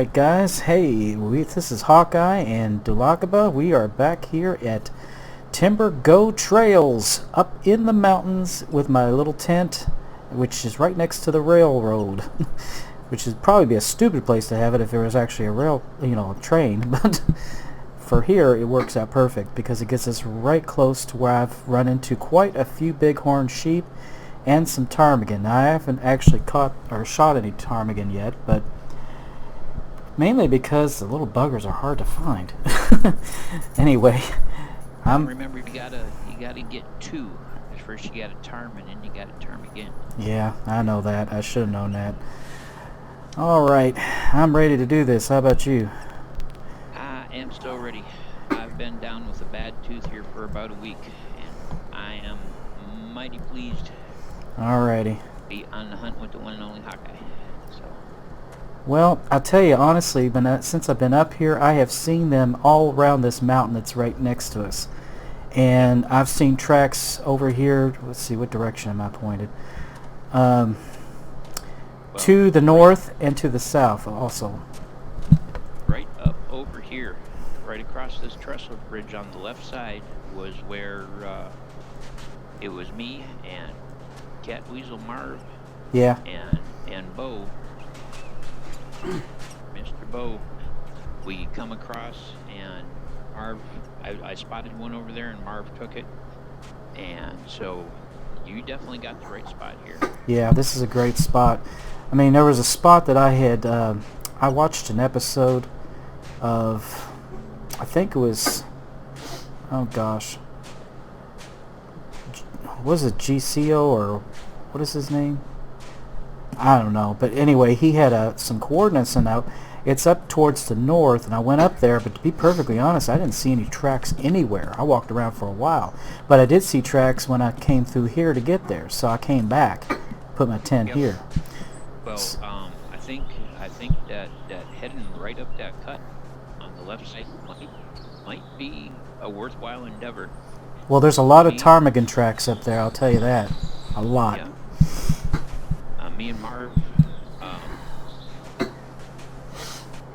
Alright guys, hey, this is Hawkeye and Dulakaba'a. We are back here at Timbergold Trails up in the mountains with my little tent, which is right next to the railroad. Which would probably be a stupid place to have it if there was actually a train, but for here it works out perfect because it gets us right close to where I've run into quite a few bighorn sheep and some ptarmigan. Now, I haven't actually caught or shot any ptarmigan yet, but mainly because the little buggers are hard to find. Anyway, remember you gotta get two. First you got a ptarmigan, and you got a ptarmigan. Yeah, I know that. I should have known that. Alright, I'm ready to do this. How about you? I am still ready. I've been down with a bad tooth here for about a week, and I am mighty pleased Alrighty. to be on the hunt with the one and only Hawkeye. So. Well, I'll tell you honestly, since I've been up here, I have seen them all around this mountain that's right next to us. And I've seen tracks over here. Let's see, what direction am I pointed? To the north and to the south also. Right up over here, right across this trestle bridge on the left side was where it was me and Cat Weasel Marv. Yeah. And Bo, Mr. Bo, we come across, and Marv, I spotted one over there and Marv took it, and so you definitely got the right spot here. Yeah, this is a great spot. I mean, there was a spot that I had, I watched an episode of, I think it was, oh gosh, was it GCO or what is his name? I don't know, but anyway, he had some coordinates, and it's up towards the north, and I went up there, but to be perfectly honest, I didn't see any tracks anywhere. I walked around for a while, but I did see tracks when I came through here to get there, so I came back, put my tent here. Well, I think that heading right up that cut on the left side might be a worthwhile endeavor. Well, there's a lot of ptarmigan tracks up there, I'll tell you that. A lot. Yeah. Me and Marv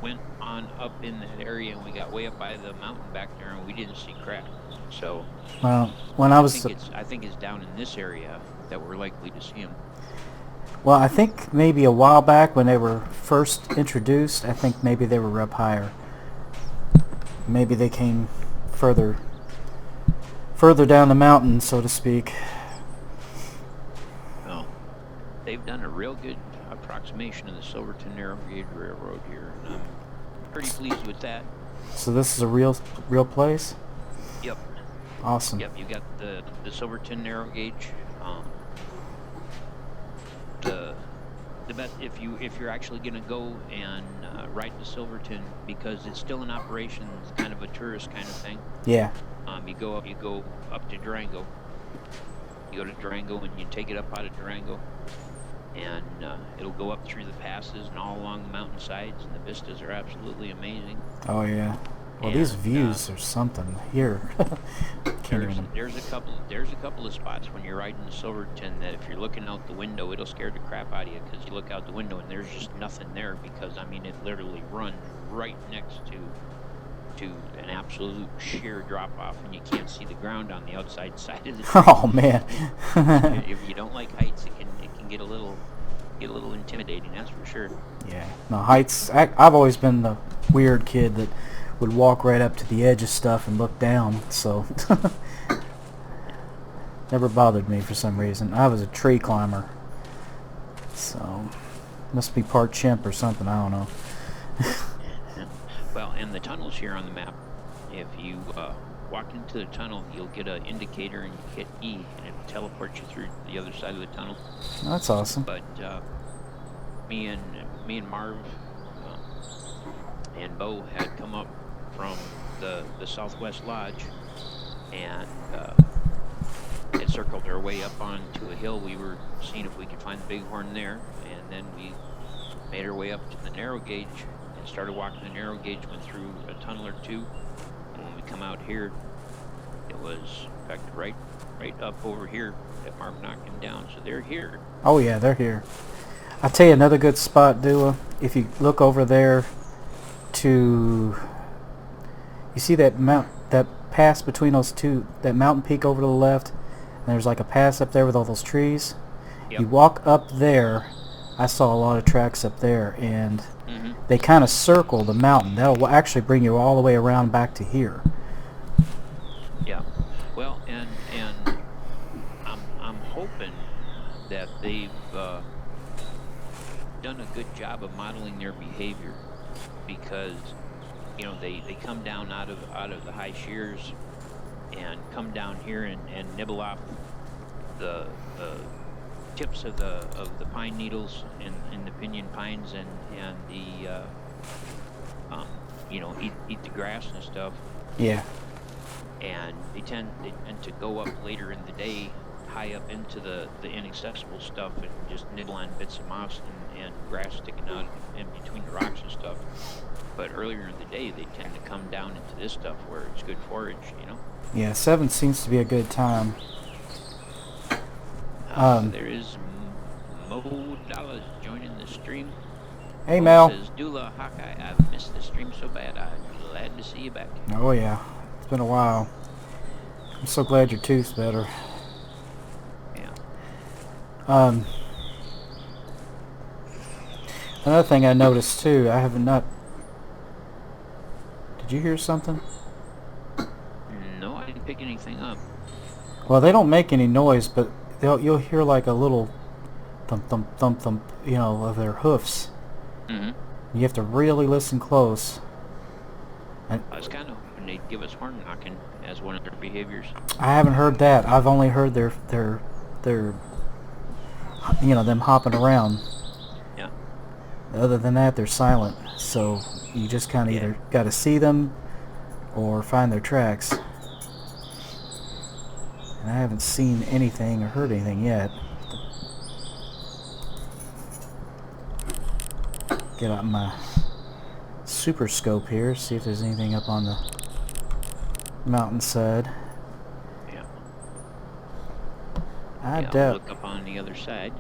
went on up in that area, and we got way up by the mountain back there, and we didn't see crap. So, well, when I think it's down in this area that we're likely to see them. Well, I think maybe a while back when they were first introduced, I think maybe they were up higher. Maybe they came further down the mountain, so to speak. Well, they've done a real good approximation of the Silverton Narrow Gauge Railroad here, and I'm pretty pleased with that. So this is a real place? Yep. Awesome. Yep, you got the Silverton Narrow Gauge. The best if you're actually going to go and ride the Silverton, because it's still in operation. It's kind of a tourist kind of thing. Yeah. You go up to Durango. You go to Durango and you take it up out of Durango, and it'll go up through the passes and all along the mountain sides, and the vistas are absolutely amazing. Oh yeah. Well, these views are something here. There's a couple of spots when you're riding the Silverton that if you're looking out the window, it'll scare the crap out of you, because you look out the window and there's just nothing there, because I mean it literally runs right next to an absolute sheer drop off, and you can't see the ground on the outside side of the train. Oh man. If you don't like heights, it can get a little intimidating, that's for sure. Yeah. No, heights. I've always been the weird kid that would walk right up to the edge of stuff and look down, so never bothered me for some reason. I was a tree climber, so must be part chimp or something, I don't know. Well, and the tunnels here on the map, if you walk into the tunnel, you'll get an indicator and you hit E, and it'll teleport you through the other side of the tunnel. That's awesome. But me and Marv and Bo had come up from the Southwest Lodge, and had circled our way up onto a hill. We were seeing if we could find the bighorn there, and then we made our way up to the narrow gauge and started walking the narrow gauge, went through a tunnel or two, and when we come out here, it was in fact right up over here that Marv knocked him down. So they're here. Oh yeah, they're here. I'll tell you another good spot, Dula. If you look over there to, you see that that pass between those two, that mountain peak over to the left, and there's like a pass up there with all those trees. Yep. You walk up there, I saw a lot of tracks up there, and Mm-hmm. they kind of circle the mountain. That'll actually bring you all the way around back to here. Yeah. Well, and I'm hoping that they've done a good job of modeling their behavior, because they come down out of the high shears and come down here and nibble off the tips of the pine needles and the pinyon pines and the eat the grass and stuff. Yeah. And they tend to go up later in the day, high up into the inaccessible stuff, and just nibble on bits of moss and grass sticking out in between the rocks and stuff. But earlier in the day, they tend to come down into this stuff where it's good forage, Yeah, 7 seems to be a good time. There is Mo Dallas joining the stream. Hey, Mel. Says, Dula, Hawkeye, I've missed the stream so bad. I'm glad to see you back. Oh, yeah. It's been a while. I'm so glad your tooth's better. Yeah. Another thing I noticed, too, I have not... Did you hear something? No, I didn't pick anything up. Well, they don't make any noise, but you'll hear like a little thump, thump, thump, thump, of their hoofs. Mm-hmm. You have to really listen close. And I was kind of hoping they'd give us horn knocking as one of their behaviors. I haven't heard that. I've only heard their them hopping around. Yeah. Other than that, they're silent. So you just kind of either got to see them or find their tracks. And I haven't seen anything or heard anything yet. Get out my super scope here, see if there's anything up on the mountainside. Yeah. I I'll doubt. look up on the other side.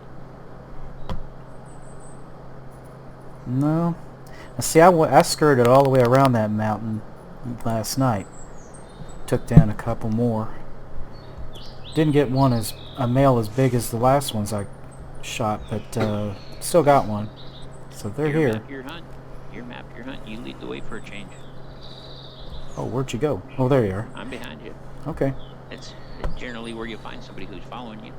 No. See, I skirted all the way around that mountain last night. Took down a couple more. Didn't get a male as big as the last ones I shot, but still got one. So they're here. Map your hunt. You lead the way for a change. Oh, where'd you go? Oh, there you are. I'm behind you. Okay. It's generally where you find somebody who's following you.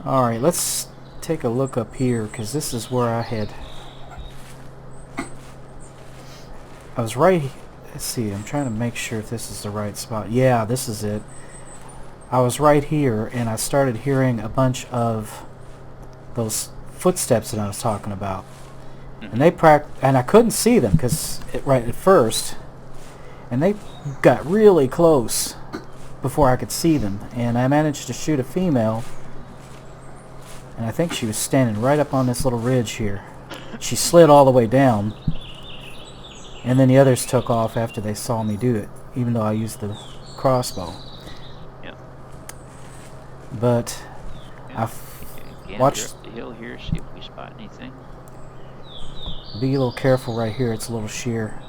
All right, let's take a look up here, because this is where I was right. Let's see, I'm trying to make sure if this is the right spot. Yeah, this is it. I was right here, and I started hearing a bunch of those footsteps that I was talking about. And and I couldn't see them right at first, and they got really close before I could see them, and I managed to shoot a female, and I think she was standing right up on this little ridge here. She slid all the way down, and then the others took off after they saw me do it, even though I used the crossbow. Yeah. But watched. Up the hill here, see if we spot anything. Be a little careful right here. It's a little sheer.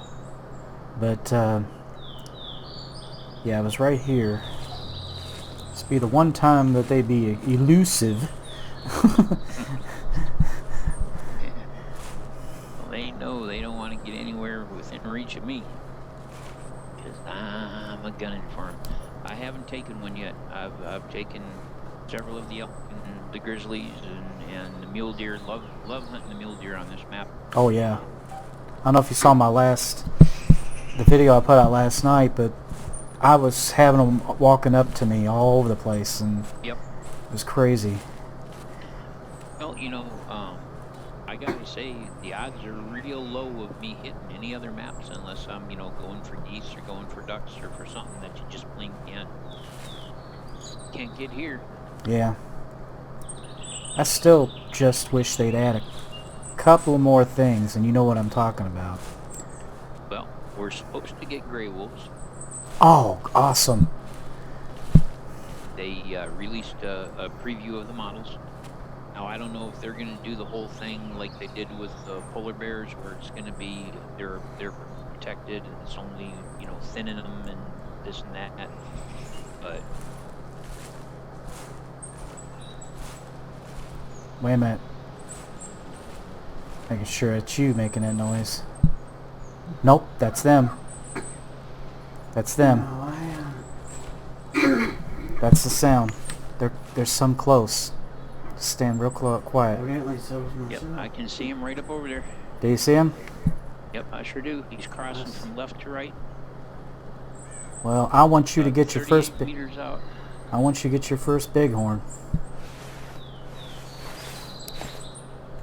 But yeah, I was right here. This be the one time that they be elusive. Well, they know they don't want to get anywhere within reach of me, because I'm a gunning for them. I haven't taken one yet. I've taken several of the elk and the grizzlies and the mule deer. Love hunting the mule deer on this map. Oh yeah. I don't know if you saw the video I put out last night, but I was having them walking up to me all over the place, and Yep. it was crazy. Well, I gotta say the odds are real low of me hitting any other maps unless I'm, going for geese or going for ducks or for something that you just plain can't get here. Yeah. I still just wish they'd add a couple more things, and you know what I'm talking about. Well, we're supposed to get gray wolves. Oh, awesome. They released a preview of the models Now I don't know if they're going to do the whole thing like they did with the polar bears, where it's going to be they're protected and it's only, you know, thinning them and this and that. But wait a minute. Making sure it's you making that noise. Nope, that's them. That's them. No, That's the sound. There's some close. Stand real quiet. evidently so was yep, myself. I can see him right up over there. Do you see him? Yep, I sure do. He's crossing from left to right. Well, I want you to About get your first. 38 meters out. I want you to get your first bighorn.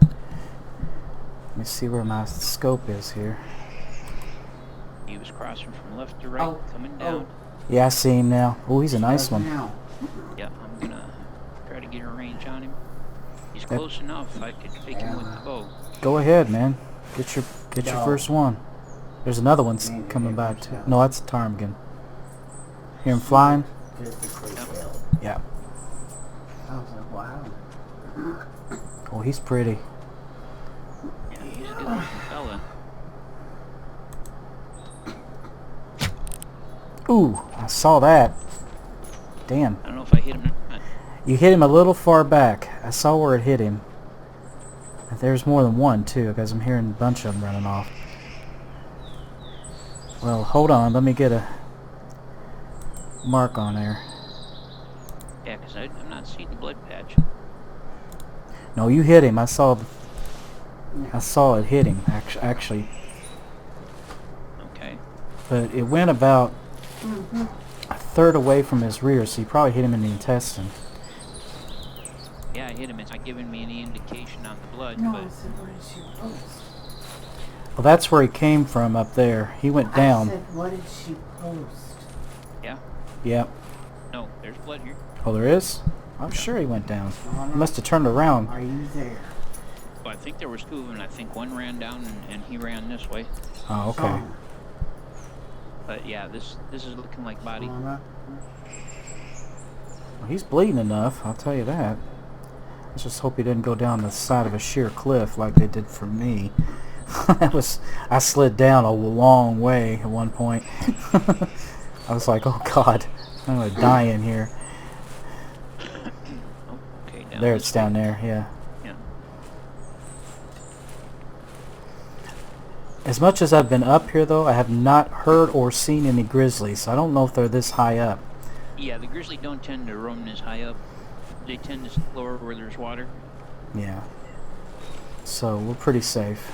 Let me see where my scope is here. He was crossing from left to right, coming down. Yeah, I see him now. Oh, he's a nice one. Now. Yep, I'm gonna try to get a range on him. He's close enough. I could take him with the bow. Go ahead, man. Get your first one. There's another one coming by too. No, that's a ptarmigan. Hear him flying? Yeah. I was like, wow. Oh, he's pretty. Yeah, he's a good looking fella. Ooh, I saw that. Damn. I don't know if I hit him or not. You hit him a little far back. I saw where it hit him. There's more than one, too, because I'm hearing a bunch of them running off. Well, hold on. Let me get a mark on there. Yeah, because I'm not seeing the blood patch. No, you hit him. I saw it hit him, actually. Okay. But it went about a third away from his rear, so you probably hit him in the intestine. Yeah, I hit him. It's not giving me any indication on the blood, No, but I said, what did she post? Well, that's where he came from up there. He went down. I said, what did she post? yeah. Yep. No, there's blood here. Oh, there is? I'm sure he went down. Oh, no. He must have turned around. Are you there? Well, I think there was two of them. I think one ran down and he ran this way. Oh, okay. Song. But yeah, this is looking like body. Mama. Well, he's bleeding enough, I'll tell you that. Let's just hope he didn't go down the side of a sheer cliff like they did for me. I slid down a long way at one point. I was like, oh God, I'm going to die in here. Oh, okay, down There, this it's down way. there, yeah. Yeah. As much as I've been up here, though, I have not heard or seen any grizzlies, so I don't know if they're this high up. Yeah, the grizzly don't tend to roam this high up. They tend to explore where there's water. Yeah. So, we're pretty safe.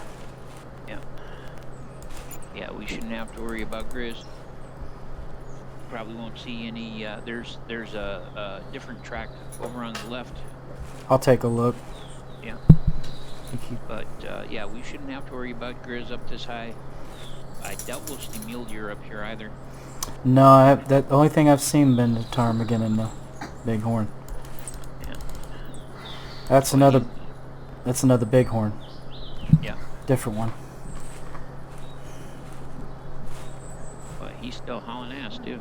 Yeah. Yeah, we shouldn't have to worry about grizz. Probably won't see any. There's a different track over on the left. I'll take a look. Yeah. Thank you. But yeah, we shouldn't have to worry about grizz up this high. I doubt we'll see mule deer up here either. No, the only thing I've seen been the ptarmigan and the bighorn. Yeah. That's another bighorn. Yeah. Different one. But he's still hauling ass too.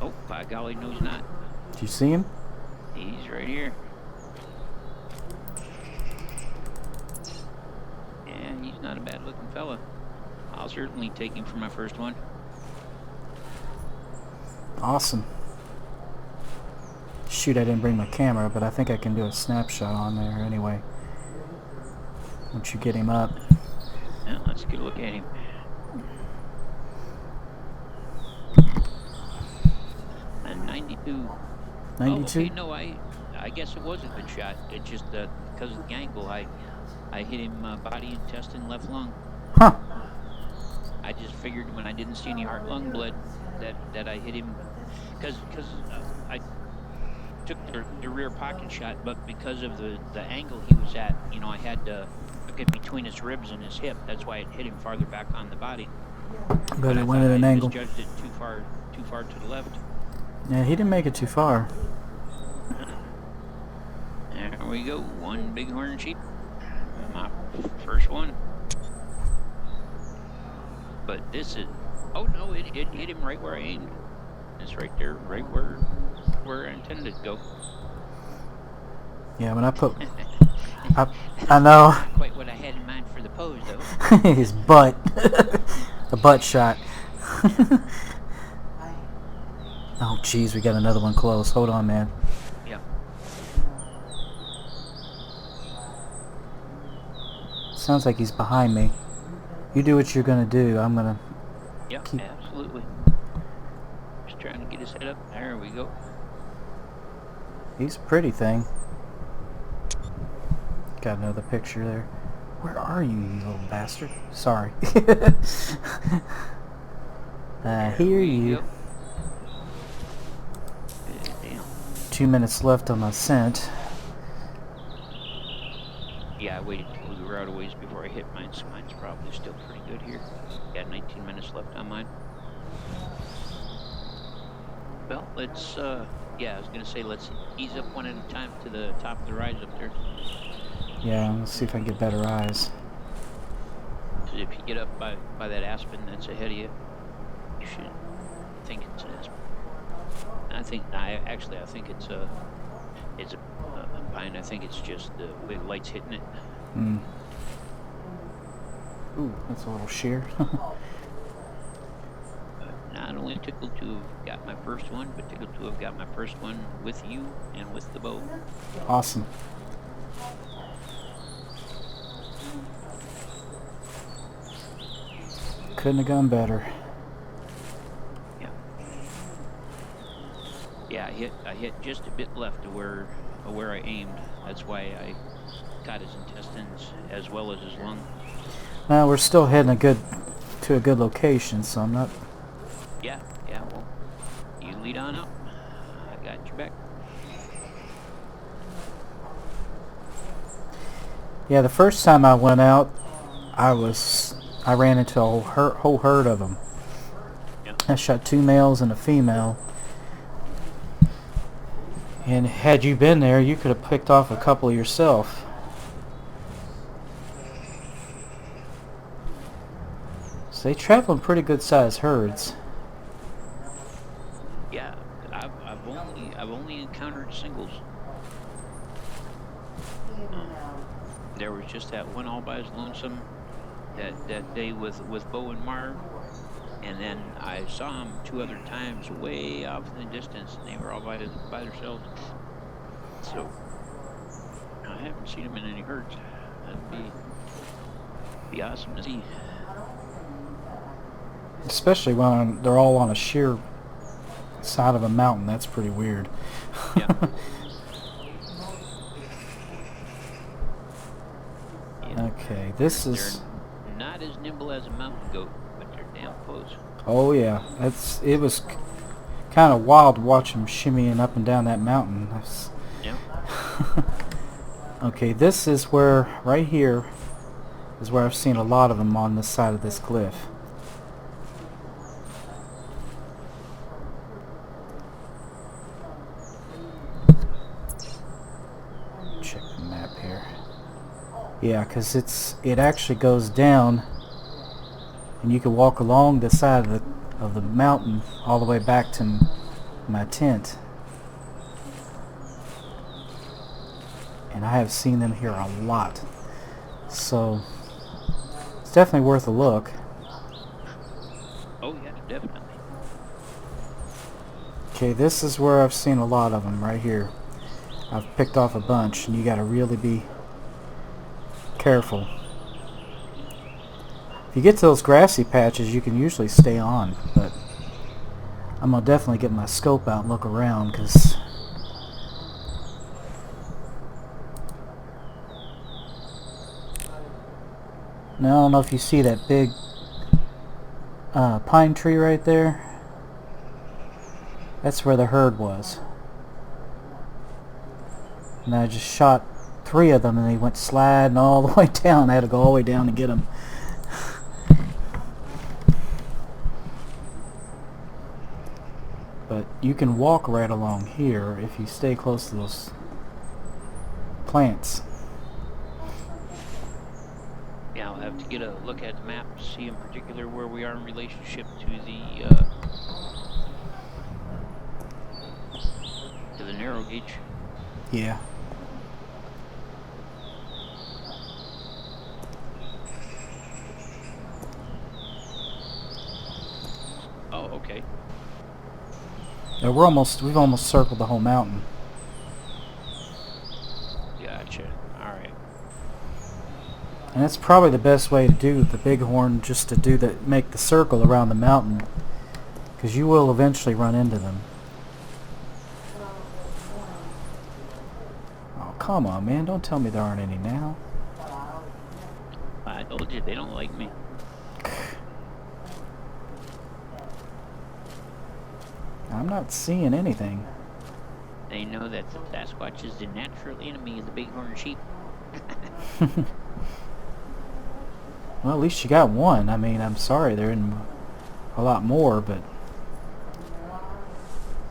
Oh, by golly, knows not. Did you see him? He's right here. Yeah, he's not a bad looking fella. I'll certainly take him for my first one. Awesome. Shoot, I didn't bring my camera, but I think I can do a snapshot on there anyway. Once you get him up. Now, let's get a look at him. And 92. 92? Oh, okay, no, I guess it was a good shot. It just because of the angle, I hit him body, intestine, left lung. Huh. I just figured when I didn't see any heart lung blood that I hit him because I took the rear pocket shot, but because of the angle he was at, you know, I had to look it between his ribs and his hip. That's why it hit him farther back on the body. But I it went thought at an I angle. misjudged it too far to the left. Yeah, he didn't make it too far. There we go, one bighorn sheep. My first one. But this is, oh no, it hit him right where I aimed. It's right there, right where I intended to go. Yeah, when I put... I know. Not quite what I had in mind for the pose, though. His butt. A butt shot. Oh, jeez, we got another one close. Hold on, man. Yeah. Sounds like he's behind me. You do what you're gonna do. I'm gonna... Yep, absolutely. Just trying to get his head up. There we go. He's a pretty thing. Got another picture there. Where are you, you little bastard? Sorry. I hear you. Go. Damn. 2 minutes left on my scent. Yeah, I waited till we were out of ways before I hit mine, so mine's probably still pretty good here. Got 19 minutes left on mine. Well, let's, yeah, I was gonna say let's ease up one at a time to the top of the rise up there. Yeah, let's see if I can get better eyes. Because if you get up by that aspen that's ahead of you, you should think it's an aspen. I think it's a pine. I think it's just the way the light's hitting it. Mm. Ooh, that's a little sheer. Not only tickled to have got my first one, but tickled to have got my first one with you and with the bow. Awesome. Couldn't have gone better. Yeah. Yeah, I hit just a bit left of where I aimed. That's why I caught his intestines as well as his lung. Well, we're still heading to a good location, so I'm not... Yeah, well, you lead on up. I got your back. Yeah, the first time I went out, I ran into a whole herd of them. Yeah. I shot 2 males and a female. And had you been there, you could have picked off a couple yourself. So they travel in pretty good sized herds. Yeah, I've only encountered singles. There was just that one all by his lonesome that day with Bo and Marv, and then I saw them 2 other times way off in the distance, and they were all by themselves. So I haven't seen them in any herds. That'd be awesome to see. Especially when they're all on a sheer side of a mountain. That's pretty weird. Yeah. Okay, this is... They're not as nimble as a mountain goat, but they're damn close. Oh yeah, it was kind of wild to watch them shimmying up and down that mountain. Yeah. Okay, this is where, right here, is where I've seen a lot of them on this side of this cliff. Check the map here. Yeah, because it actually goes down, and you can walk along the side of the mountain all the way back to my tent. And I have seen them here a lot, so it's definitely worth a look. Oh yeah, definitely. Okay, this is where I've seen a lot of them, right here. I've picked off a bunch, and you got to really be careful. If you get to those grassy patches, you can usually stay on, but I'm gonna definitely get my scope out and look around, because now I don't know if you see that big pine tree right there. That's where the herd was. And I just shot 3 of them, and they went sliding all the way down. I had to go all the way down to get them. But you can walk right along here if you stay close to those plants. Yeah, I'll have to get a look at the map to see in particular where we are in relationship to the narrow gauge. Yeah. Okay. Yeah, we've almost circled the whole mountain. Gotcha. All right. And that's probably the best way to do the bighorn, just to make the circle around the mountain, because you will eventually run into them. Oh, come on, man. Don't tell me there aren't any now. I told you, they don't like me. I'm not seeing anything. They know that the Sasquatch is the natural enemy of the Bighorn Sheep. Well, at least you got one. I mean, I'm sorry, there isn't a lot more, but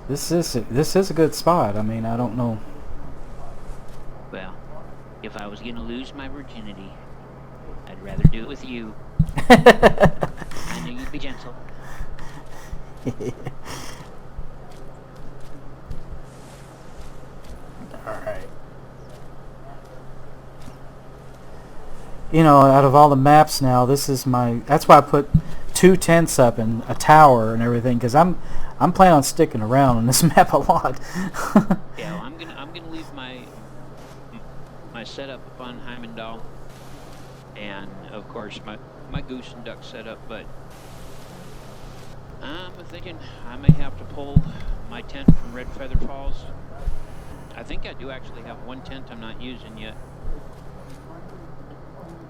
this is a good spot. I mean, I don't know. Well, if I was gonna lose my virginity, I'd rather do it with you. I knew you'd be gentle. Alright. You know, out of all the maps now, that's why I put 2 tents up and a tower and everything, because I'm planning on sticking around on this map a lot. Yeah, well, I'm gonna leave my setup up on Heimendal, and of course my goose and duck setup, but I'm thinking I may have to pull my tent from Red Feather Falls. I think I do actually have one tent I'm not using yet.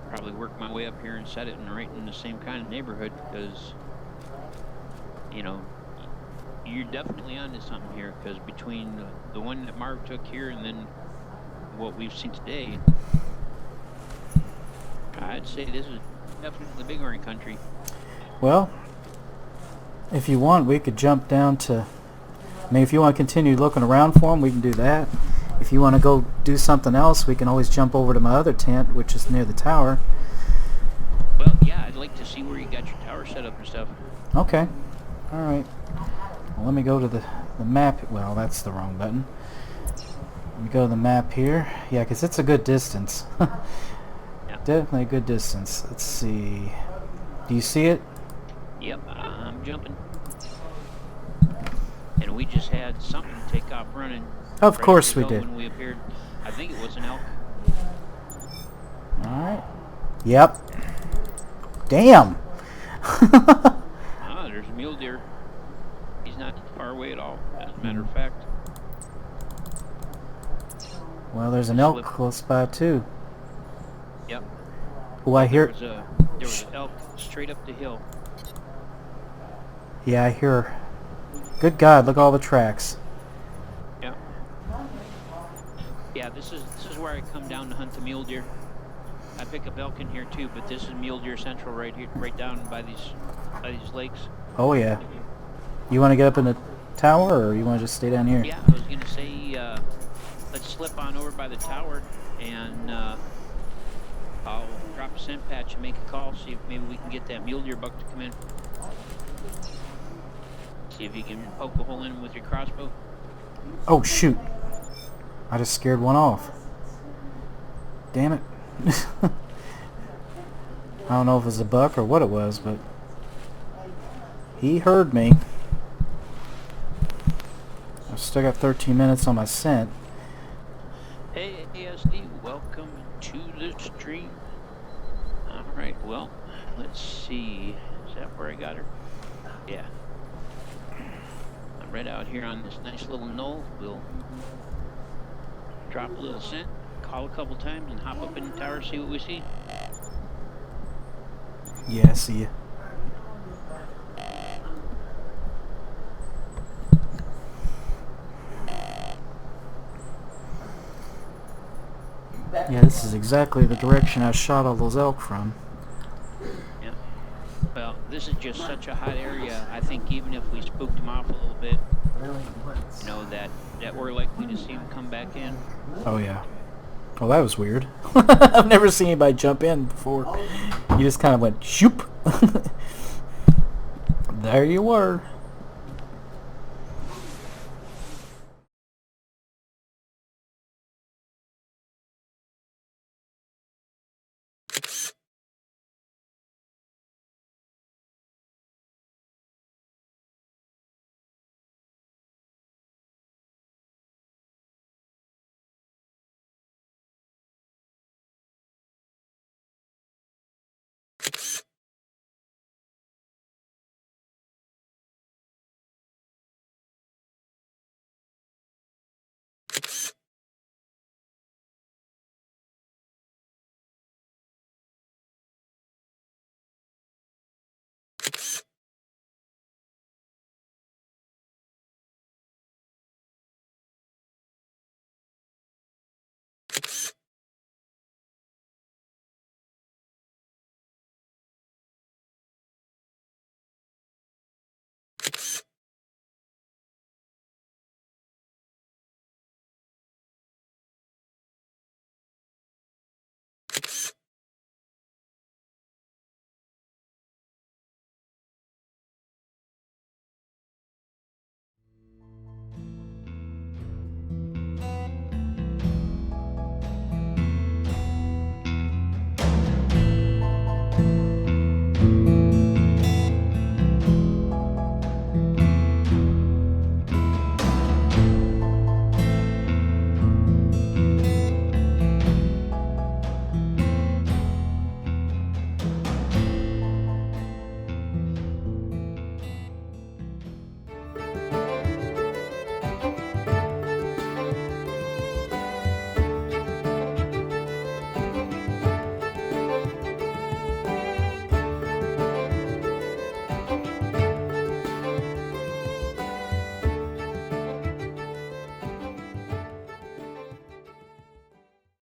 Probably work my way up here and set it right in the same kind of neighborhood, because, you know, you're definitely onto something here, because between the one that Marv took here and then what we've seen today, I'd say this is definitely Bighorn country. Well, if you want, we could jump down to... I mean, if you want to continue looking around for them, we can do that. If you want to go do something else, we can always jump over to my other tent, which is near the tower. Well, yeah, I'd like to see where you got your tower set up and stuff. Okay. All right. Well, let me go to the map. Well, that's the wrong button. Let me go to the map here. Yeah, because it's a good distance. Yeah. Definitely a good distance. Let's see. Do you see it? Yep, I'm jumping. And we just had something take off running. Of course we did. When we appeared, I think it was an elk. All right. Yep. Damn. Ah, there's a mule deer. He's not far away at all, as a matter of fact. Well, there's an elk close by too. Yep. Oh, I hear... There was an elk straight up the hill. Yeah, I hear... Good God, look at all the tracks. Yeah. Yeah, this is where I come down to hunt the mule deer. I pick up elk in here too, but this is mule deer central right here, right down by these lakes. Oh yeah. You want to get up in the tower, or you want to just stay down here? Yeah, I was gonna say let's slip on over by the tower, and I'll drop a scent patch and make a call, see if maybe we can get that mule deer buck to come in. See if you can poke a hole in him with your crossbow. Oh shoot. I just scared one off. Damn it. I don't know if it was a buck or what it was, but he heard me. I've still got 13 minutes on my scent. Hey ASD, welcome to the stream. Alright, well, let's see. Is that where I got her? Yeah. I'm right out here on this nice little knoll. We'll drop a little scent, call a couple times, and hop up in the tower, see what we see. Yeah, I see you. Yeah, this is exactly the direction I shot all those elk from. Yeah. Well, this is just such a hot area. I think even if we spooked them off a little bit, you know, that we're likely to see them come back in. Oh yeah. Well, that was weird. I've never seen anybody jump in before. You just kind of went shoop. There you were.